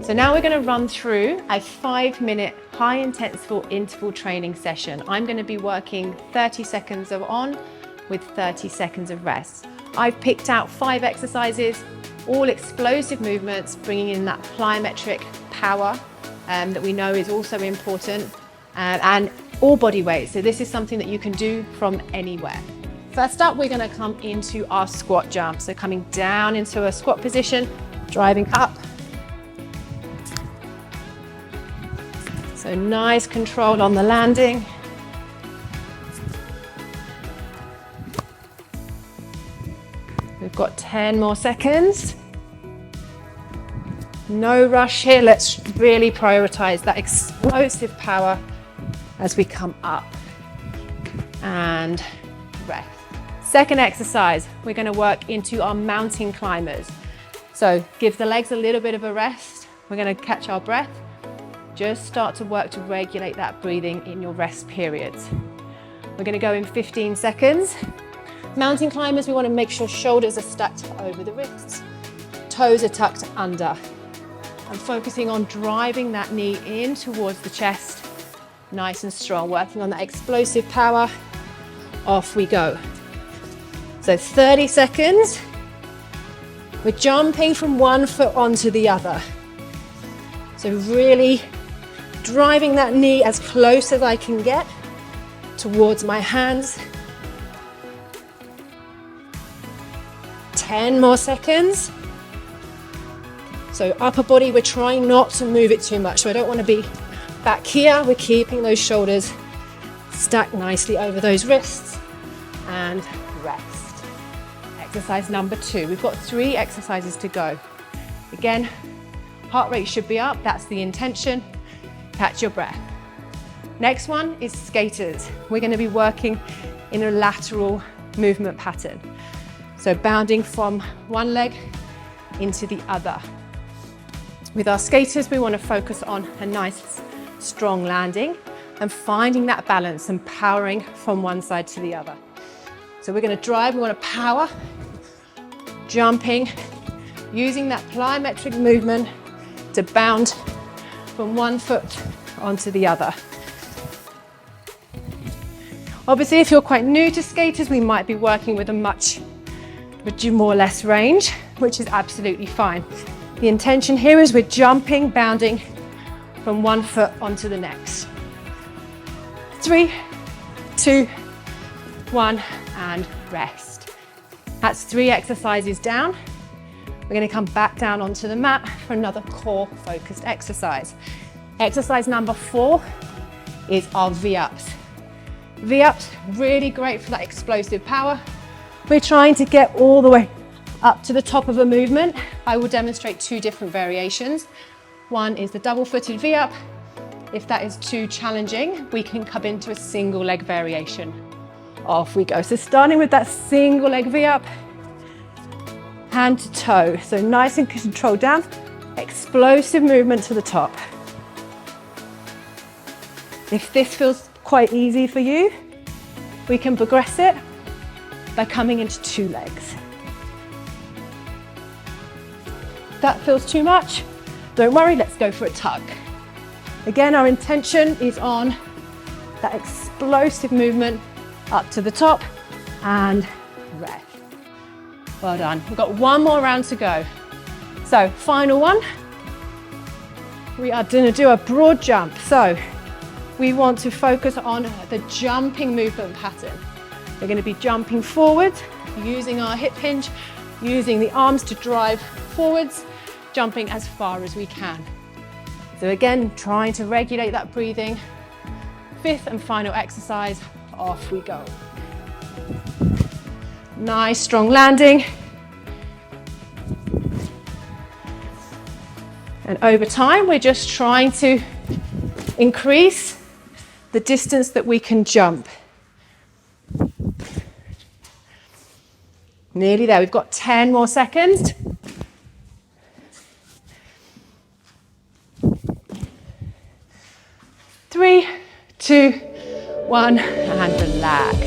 So now we're going to run through a 5-minute high-intensity interval training session. I'm going to be working 30 seconds of on with 30 seconds of rest. I've picked out 5 exercises, all explosive movements, bringing in that plyometric power that we know is also important, and all body weight. So this is something that you can do from anywhere. First up, we're going to come into our squat jump. So coming down into a squat position, driving up. So nice control on the landing. We've got 10 more seconds. No rush here. Let's really prioritize that explosive power as we come up and rest. Second exercise, we're going to work into our mountain climbers. So give the legs a little bit of a rest. We're going to catch our breath. Just start to work to regulate that breathing in your rest periods. We're going to go in 15 seconds. Mountain climbers, we want to make sure shoulders are stacked over the wrists, toes are tucked under. I'm focusing on driving that knee in towards the chest, nice and strong, working on that explosive power. Off we go. So 30 seconds. We're jumping from one foot onto the other. So really driving that knee as close as I can get towards my hands. 10 more seconds. So upper body, we're trying not to move it too much. So I don't want to be back here. We're keeping those shoulders stacked nicely over those wrists and rest. Exercise number 2. We've got 3 exercises to go. Again, heart rate should be up. That's the intention. Catch your breath. Next one is skaters. We're going to be working in a lateral movement pattern. So bounding from one leg into the other. With our skaters, we want to focus on a nice, strong landing and finding that balance and powering from one side to the other. So we're going to drive, we want to power, jumping, using that plyometric movement to bound from one foot onto the other. Obviously, if you're quite new to skaters, we might be working with a much more or less range, which is absolutely fine. The intention here is we're jumping, bounding from one foot onto the next. 3, 2, 1, and rest. That's 3 exercises down. We're going to come back down onto the mat for another core focused exercise. Exercise number 4 is our V-ups. V-ups, really great for that explosive power. We're trying to get all the way up to the top of a movement. I will demonstrate 2 different variations. One is the double-footed V-up. If that is too challenging, we can come into a single leg variation. Off we go. So starting with that single leg V-up, hand to toe. So nice and controlled down, explosive movement to the top. If this feels quite easy for you, we can progress it by coming into 2 legs. If that feels too much, don't worry, let's go for a tug. Again, our intention is on that explosive movement up to the top and rest. Well done. We've got 1 more round to go. So final one. We are going to do a broad jump. So we want to focus on the jumping movement pattern. We're going to be jumping forwards, using our hip hinge, using the arms to drive forwards, jumping as far as we can. So again, trying to regulate that breathing. 5th and final exercise, off we go. Nice, strong landing. And over time, we're just trying to increase the distance that we can jump. Nearly there, we've got 10 more seconds. Three, 2, 1, and relax.